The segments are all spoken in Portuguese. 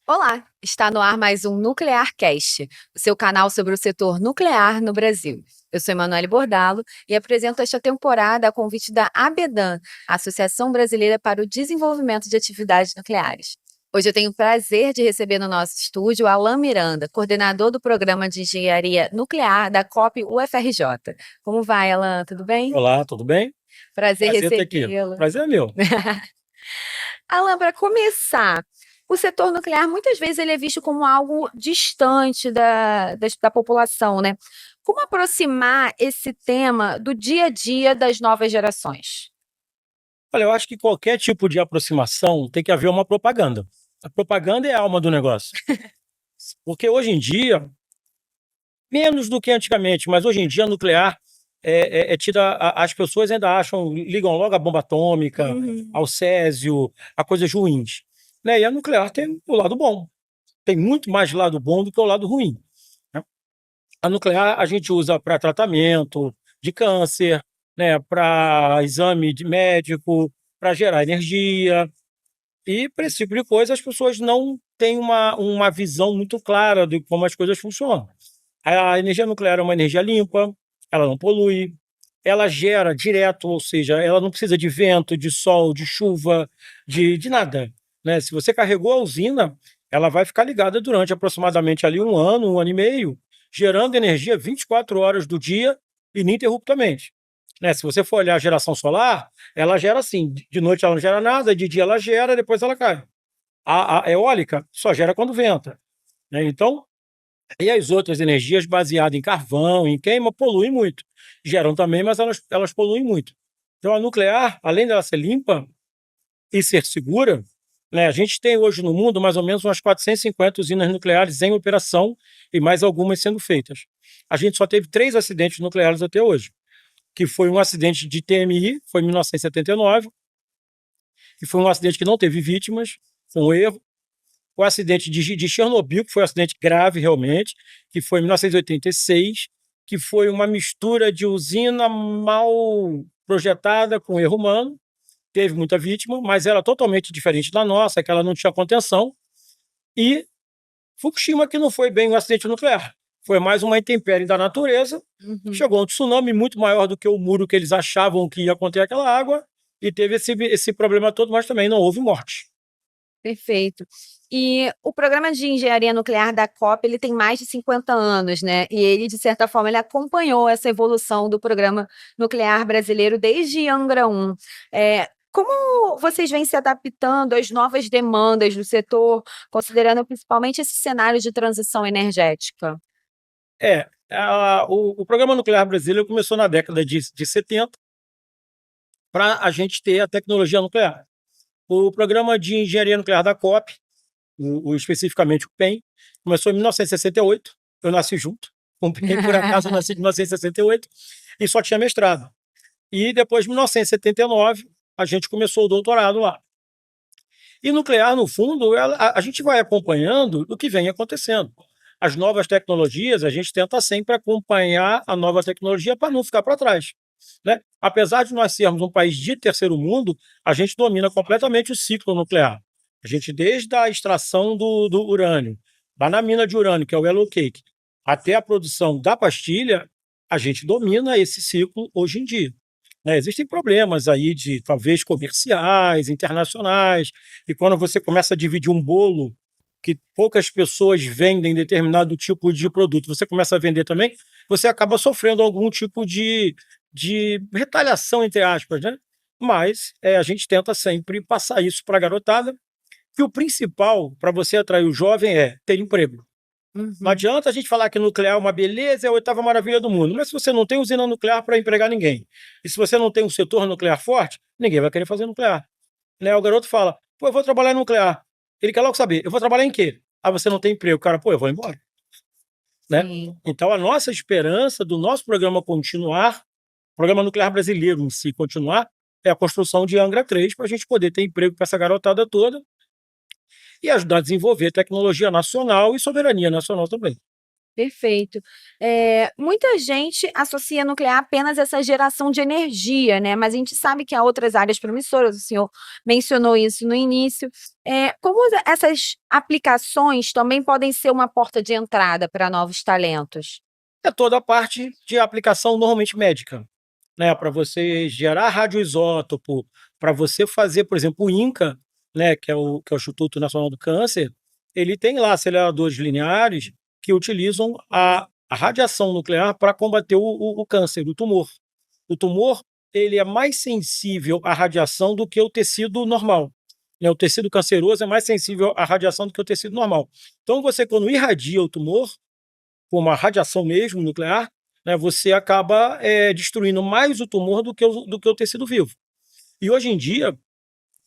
Olá, está no ar mais um Nuclear Cast, o seu canal sobre o setor nuclear no Brasil. Eu sou Emanuele Bordalo e apresento esta temporada a convite da ABEDAN, a Associação Brasileira para o Desenvolvimento de Atividades Nucleares. Hoje eu tenho o prazer de receber no nosso estúdio Alan Miranda, coordenador do Programa de Engenharia Nuclear da COP UFRJ. Como vai, Alan? Tudo bem? Olá, tudo bem? Prazer Prazer ter aqui. recebê-lo. Prazer é meu. Alan, para começar, o setor nuclear muitas vezes ele é visto como algo distante da população, né? Como aproximar esse tema do dia a dia das novas gerações? Olha, eu acho que qualquer tipo de aproximação tem que haver uma propaganda. A propaganda é a alma do negócio. Porque hoje em dia, menos do que antigamente, mas hoje em dia nuclear é tida, as pessoas ainda acham, ligam logo a bomba atômica, Uhum. ao césio, a coisas ruins. Né? E a nuclear tem o lado bom. Tem muito mais lado bom do que o lado ruim. Né? A nuclear a gente usa para tratamento de câncer, né, para exame de médico, para gerar energia. E para esse tipo de coisa as pessoas não têm uma visão muito clara de como as coisas funcionam. A energia nuclear é uma energia limpa, ela não polui, ela gera direto, ou seja, ela não precisa de vento, de sol, de chuva, de nada. Né? Se você carregou a usina, ela vai ficar ligada durante aproximadamente ali um ano e meio, gerando energia 24 horas do dia, ininterruptamente. Né? Se você for olhar a geração solar, ela gera assim, de noite ela não gera nada, de dia ela gera, depois ela cai. A eólica só gera quando venta. Né? Então, e as outras energias baseadas em carvão, em queima, poluem muito. Geram também, mas elas poluem muito. Então, a nuclear, além dela ser limpa e ser segura, né, a gente tem hoje no mundo mais ou menos umas 450 usinas nucleares em operação e mais algumas sendo feitas. A gente só teve 3 acidentes nucleares até hoje, que foi um acidente de TMI, foi em 1979, que foi um acidente que não teve vítimas, foi um erro. O acidente de Chernobyl, que foi um acidente grave realmente, que foi em 1986, que foi uma mistura de usina mal projetada com erro humano, teve muita vítima, mas era totalmente diferente da nossa, que ela não tinha contenção, e Fukushima, que não foi bem um acidente nuclear, foi mais uma intempérie da natureza, Uhum. chegou um tsunami muito maior do que o muro que eles achavam que ia conter aquela água, e teve esse problema todo, mas também não houve morte. Perfeito. E o programa de engenharia nuclear da COP, ele tem mais de 50 anos, né? E ele, de certa forma, ele acompanhou essa evolução do programa nuclear brasileiro desde Angra 1. Como vocês vêm se adaptando às novas demandas do setor, considerando principalmente esse cenário de transição energética? O programa nuclear brasileiro começou na década de 70 para a gente ter a tecnologia nuclear. O programa de engenharia nuclear da COP, especificamente o PEM, começou em 1968. Eu nasci junto com o PEM, por acaso eu nasci em 1968 e só tinha mestrado. E depois, em 1979, a gente começou o doutorado lá. E nuclear, no fundo, a gente vai acompanhando o que vem acontecendo. As novas tecnologias, a gente tenta sempre acompanhar a nova tecnologia para não ficar para trás. Né? Apesar de nós sermos um país de terceiro mundo, a gente domina completamente o ciclo nuclear. A gente, desde a extração do urânio, lá na mina de urânio, que é o Yellow Cake, até a produção da pastilha, a gente domina esse ciclo hoje em dia. Né? Existem problemas aí de, talvez, comerciais, internacionais, e quando você começa a dividir um bolo que poucas pessoas vendem determinado tipo de produto, você começa a vender também, você acaba sofrendo algum tipo de retaliação, entre aspas, né? Mas a gente tenta sempre passar isso para a garotada, que o principal para você atrair o jovem é ter emprego. Não Uhum. adianta a gente falar que nuclear é uma beleza, é a oitava maravilha do mundo, mas se você não tem usina nuclear para empregar ninguém, e se você não tem um setor nuclear forte, ninguém vai querer fazer nuclear. Né? O garoto fala, pô, eu vou trabalhar em nuclear. Ele quer logo saber, eu vou trabalhar em quê? Ah, você não tem emprego. Cara, pô, eu vou embora. Né? Sim. Então, a nossa esperança do nosso programa continuar, o programa nuclear brasileiro em si continuar, é a construção de Angra 3 para a gente poder ter emprego para essa garotada toda e ajudar a desenvolver tecnologia nacional e soberania nacional também. Perfeito. Muita gente associa nuclear apenas a essa geração de energia, né, mas a gente sabe que há outras áreas promissoras, o senhor mencionou isso no início. Como essas aplicações também podem ser uma porta de entrada para novos talentos? É toda a parte de aplicação normalmente médica, né, para você gerar radioisótopo, para você fazer, por exemplo, o INCA, né, que é o Instituto Nacional do Câncer, ele tem lá aceleradores lineares que utilizam a radiação nuclear para combater o câncer, o tumor. O tumor, ele é mais sensível à radiação do que o tecido normal, né, o tecido canceroso é mais sensível à radiação do que o tecido normal. Então você, quando irradia o tumor, com uma radiação mesmo nuclear, né, você acaba destruindo mais o tumor do que o tecido vivo. E hoje em dia,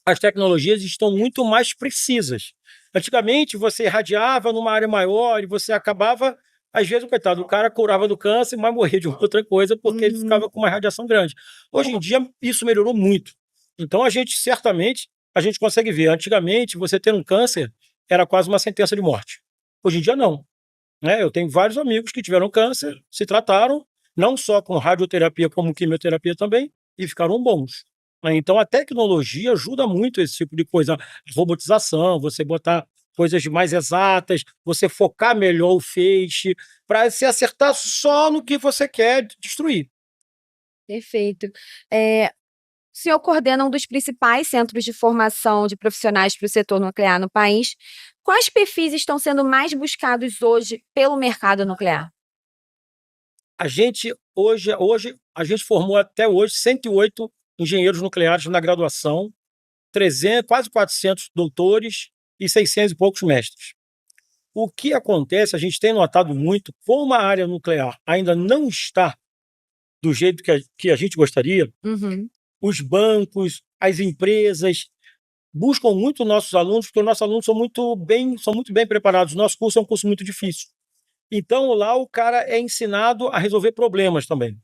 as tecnologias estão muito mais precisas. Antigamente, você irradiava numa área maior e você acabava, às vezes, coitado, o cara curava do câncer, mas morria de outra coisa porque ele ficava com uma radiação grande. Hoje em dia, isso melhorou muito. Então, certamente, a gente consegue ver. Antigamente, você ter um câncer era quase uma sentença de morte. Hoje em dia, não, né? Eu tenho vários amigos que tiveram câncer, se trataram, não só com radioterapia, como quimioterapia também, e ficaram bons, né? Então a tecnologia ajuda muito esse tipo de coisa, a robotização, você botar coisas mais exatas, você focar melhor o feixe, para se acertar só no que você quer destruir. Perfeito. O senhor coordena um dos principais centros de formação de profissionais para o setor nuclear no país. Quais perfis estão sendo mais buscados hoje pelo mercado nuclear? Hoje a gente formou até hoje 108 engenheiros nucleares na graduação, 300, quase 400 doutores e 600 e poucos mestres. O que acontece, a gente tem notado muito, como a área nuclear ainda não está do jeito que a gente gostaria, Uhum. os bancos, as empresas buscam muito nossos alunos, porque os nossos alunos são muito bem preparados. Nosso curso é um curso muito difícil. Então, lá o cara é ensinado a resolver problemas também.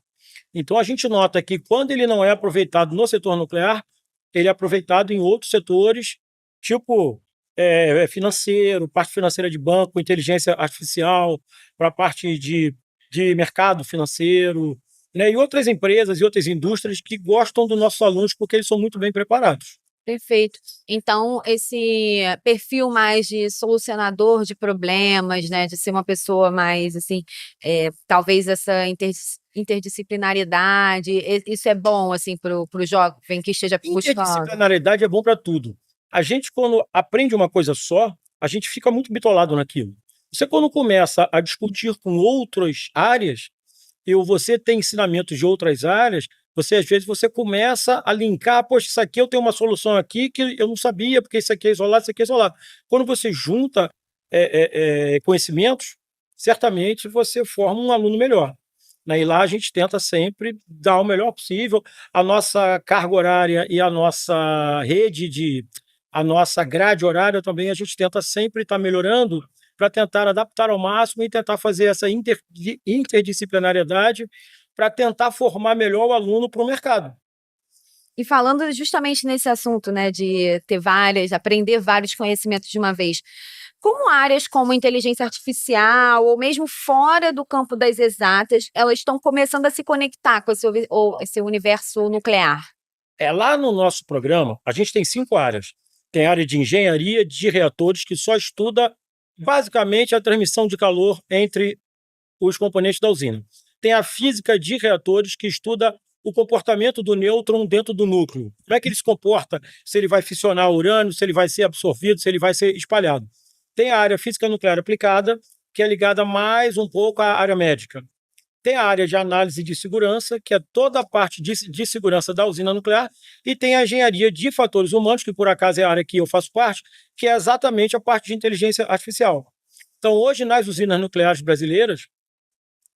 Então, a gente nota que quando ele não é aproveitado no setor nuclear, ele é aproveitado em outros setores, tipo financeiro, parte financeira de banco, inteligência artificial, para a parte de mercado financeiro, né, e outras empresas e outras indústrias que gostam dos nossos alunos porque eles são muito bem preparados. Perfeito. Então, esse perfil mais de solucionador de problemas, né, de ser uma pessoa mais, assim, talvez essa interdisciplinaridade, isso é bom, assim, para o jovem que esteja buscando? Interdisciplinaridade é bom para tudo. A gente, quando aprende uma coisa só, a gente fica muito bitolado naquilo. Você, quando começa a discutir com outras áreas, e você tem ensinamentos de outras áreas, às vezes você começa a linkar, poxa, isso aqui eu tenho uma solução aqui que eu não sabia, porque isso aqui é isolado, isso aqui é isolado. Quando você junta conhecimentos, certamente você forma um aluno melhor, né? E lá a gente tenta sempre dar o melhor possível. A nossa carga horária e a nossa grade horária também, a gente tenta sempre estar melhorando para tentar adaptar ao máximo e tentar fazer essa interdisciplinariedade para tentar formar melhor o aluno para o mercado. E falando justamente nesse assunto, né, de aprender vários conhecimentos de uma vez, como áreas como inteligência artificial ou mesmo fora do campo das exatas, elas estão começando a se conectar com esse universo nuclear? Lá no nosso programa, a gente tem 5 áreas. Tem a área de engenharia de reatores, que só estuda basicamente a transmissão de calor entre os componentes da usina. Tem a física de reatores, que estuda o comportamento do nêutron dentro do núcleo. Como é que ele se comporta, se ele vai fissionar urânio, se ele vai ser absorvido, se ele vai ser espalhado. Tem a área física nuclear aplicada, que é ligada mais um pouco à área médica. Tem a área de análise de segurança, que é toda a parte de segurança da usina nuclear, e tem a engenharia de fatores humanos, que por acaso é a área que eu faço parte, que é exatamente a parte de inteligência artificial. Então, hoje, nas usinas nucleares brasileiras,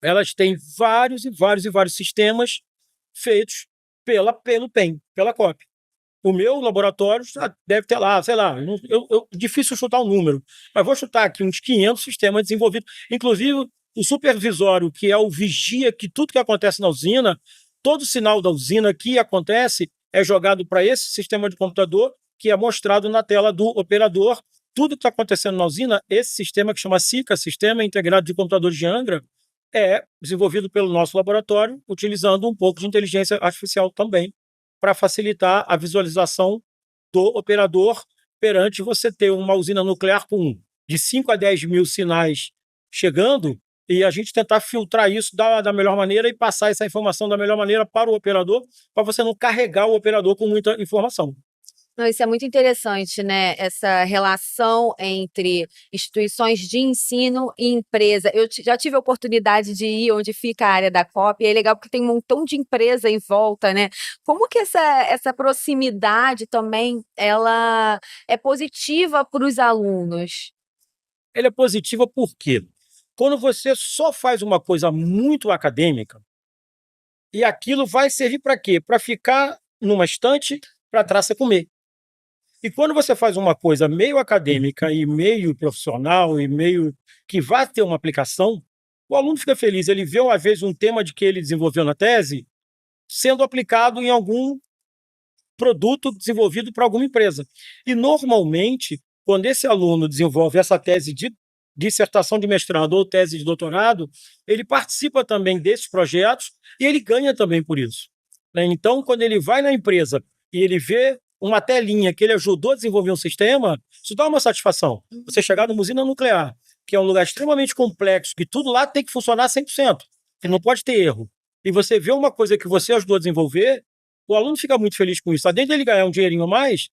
elas têm vários e vários e vários sistemas feitos pelo PEM, pela COP. O meu laboratório deve ter lá, sei lá, difícil chutar o número, mas vou chutar aqui uns 500 sistemas desenvolvidos. Inclusive, o supervisório, que é o vigia que tudo que acontece na usina, todo sinal da usina que acontece é jogado para esse sistema de computador, que é mostrado na tela do operador, tudo que está acontecendo na usina, esse sistema que chama SICA, Sistema Integrado de Computadores de Angra, é desenvolvido pelo nosso laboratório, utilizando um pouco de inteligência artificial também, para facilitar a visualização do operador perante você ter uma usina nuclear com de 5 a 10 mil sinais chegando e a gente tentar filtrar isso da melhor maneira e passar essa informação da melhor maneira para o operador, para você não carregar o operador com muita informação. Não, isso é muito interessante, né? Essa relação entre instituições de ensino e empresa. Eu já tive a oportunidade de ir onde fica a área da COP, e é legal porque tem um montão de empresa em volta, né? Como que essa proximidade também ela é positiva para os alunos? Ele é positiva porque quando você só faz uma coisa muito acadêmica, e aquilo vai servir para quê? Para ficar numa estante para trás você comer. E quando você faz uma coisa meio acadêmica e meio profissional e meio que vai ter uma aplicação, o aluno fica feliz. Ele vê, às vezes, um tema de que ele desenvolveu na tese sendo aplicado em algum produto desenvolvido por alguma empresa. E, normalmente, quando esse aluno desenvolve essa tese de dissertação de mestrado ou tese de doutorado, ele participa também desses projetos e ele ganha também por isso, né? Então, quando ele vai na empresa e ele vê uma telinha que ele ajudou a desenvolver um sistema, isso dá uma satisfação. Você chegar numa usina nuclear, que é um lugar extremamente complexo, que tudo lá tem que funcionar 100%, que não pode ter erro, e você vê uma coisa que você ajudou a desenvolver, o aluno fica muito feliz com isso. Além dele ganhar um dinheirinho a mais,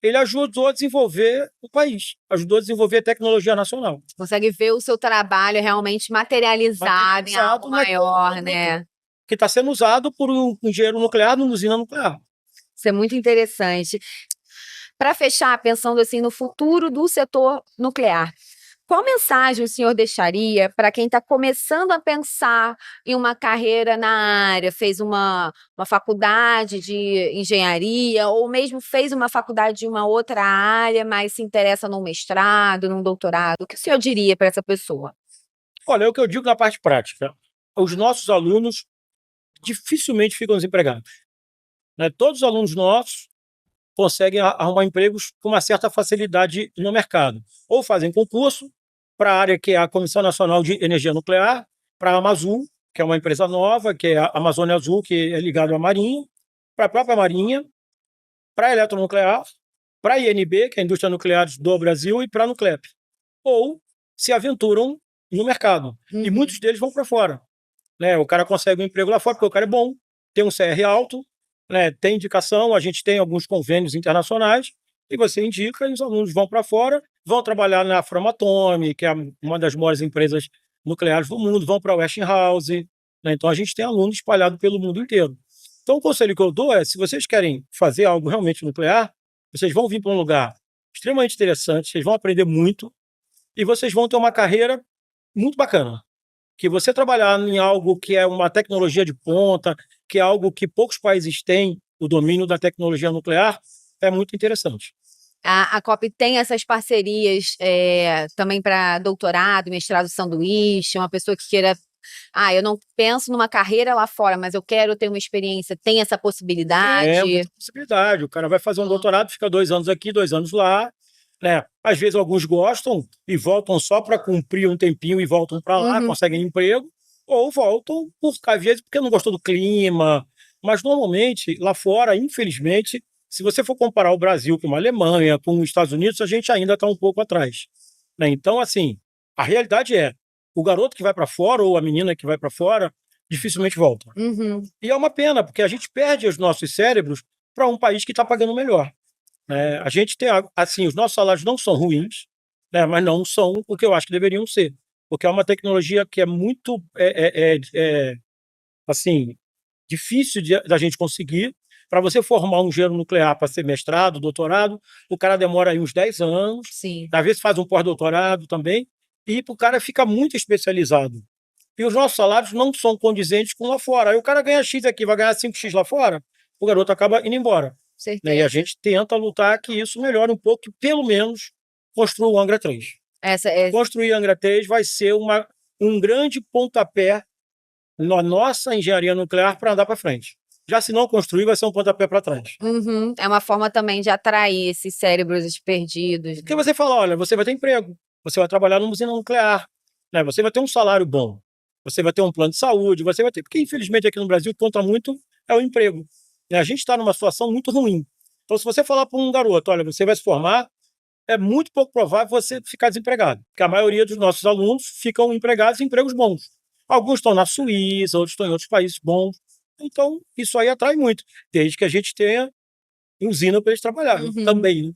ele ajudou a desenvolver o país, ajudou a desenvolver a tecnologia nacional. Consegue ver o seu trabalho realmente materializado em algo maior, né? Que está sendo usado por um engenheiro nuclear numa usina nuclear. Isso é muito interessante. Para fechar, pensando assim no futuro do setor nuclear, qual mensagem o senhor deixaria para quem está começando a pensar em uma carreira na área, fez uma faculdade de engenharia ou mesmo fez uma faculdade de uma outra área, mas se interessa num mestrado, num doutorado? O que o senhor diria para essa pessoa? Olha, é o que eu digo na parte prática. Os nossos alunos dificilmente ficam desempregados, né? Todos os alunos nossos conseguem arrumar empregos com uma certa facilidade no mercado. Ou fazem concurso para a área que é a Comissão Nacional de Energia Nuclear, para a Amazul, que é uma empresa nova, que é a Amazônia Azul, que é ligada à Marinha, para a própria Marinha, para a Eletronuclear, para a INB, que é a Indústria Nuclear do Brasil, e para a Nuclep. Ou se aventuram no mercado. E muitos deles vão para fora, né? O cara consegue um emprego lá fora, porque o cara é bom, tem um CR alto, né? Tem indicação, a gente tem alguns convênios internacionais, e você indica e os alunos vão para fora, vão trabalhar na Framatome, que é uma das maiores empresas nucleares do mundo, vão para a Westinghouse, né? Então a gente tem alunos espalhados pelo mundo inteiro. Então o conselho que eu dou é, se vocês querem fazer algo realmente nuclear, vocês vão vir para um lugar extremamente interessante, vocês vão aprender muito e vocês vão ter uma carreira muito bacana. Que você trabalhar em algo que é uma tecnologia de ponta, que é algo que poucos países têm, o domínio da tecnologia nuclear, é muito interessante. A COP tem essas parcerias também para doutorado, mestrado sanduíche, uma pessoa que queira. Eu não penso numa carreira lá fora, mas eu quero ter uma experiência. Tem essa possibilidade? É muita possibilidade. O cara vai fazer um doutorado, fica 2 anos aqui, 2 anos lá, né? Às vezes alguns gostam e voltam só para cumprir um tempinho e voltam para lá, conseguem emprego, ou voltam às vezes porque não gostou do clima. Mas normalmente, lá fora, infelizmente, se você for comparar o Brasil com a Alemanha, com os Estados Unidos, a gente ainda está um pouco atrás, né? Então, assim, a realidade é, o garoto que vai para fora ou a menina que vai para fora dificilmente volta. E é uma pena, porque a gente perde os nossos cérebros para um país que está pagando melhor, né? A gente tem, assim, os nossos salários não são ruins, né? Mas não são o que eu acho que deveriam ser, porque é uma tecnologia que é muito, assim, difícil da gente conseguir. Para você formar um engenheiro nuclear para ser mestrado, doutorado, o cara demora aí uns 10 anos, Sim. Às vezes faz um pós-doutorado também, e o cara fica muito especializado. E os nossos salários não são condizentes com lá fora. Aí o cara ganha X aqui, vai ganhar 5X lá fora, o garoto acaba indo embora. Né? E a gente tenta lutar que isso melhore um pouco, que pelo menos construa o Angra 3. Construir Angra 3 vai ser um grande pontapé na nossa engenharia nuclear para andar para frente. Já se não construir, vai ser um pontapé para trás. Uhum. É uma forma também de atrair esses cérebros perdidos, Porque né? você fala, olha, você vai ter emprego, você vai trabalhar numa usina nuclear, né? Você vai ter um salário bom, você vai ter um plano de saúde, você vai ter... Porque, infelizmente, aqui no Brasil, conta muito é o emprego, né? A gente está numa situação muito ruim. Então, se você falar para um garoto, olha, você vai se formar, é muito pouco provável você ficar desempregado, porque a maioria dos nossos alunos ficam empregados em empregos bons. Alguns estão na Suíça, outros estão em outros países bons. Então, isso aí atrai muito, desde que a gente tenha usina para eles trabalharem Uhum. também, né?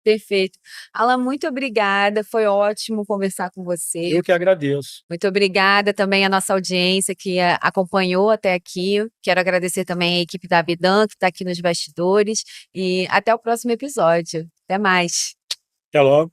Perfeito. Alan, muito obrigada, foi ótimo conversar com você. Eu que agradeço. Muito obrigada também à nossa audiência que acompanhou até aqui. Quero agradecer também a equipe da Abidan, que está aqui nos bastidores, e até o próximo episódio. Até mais. Até logo.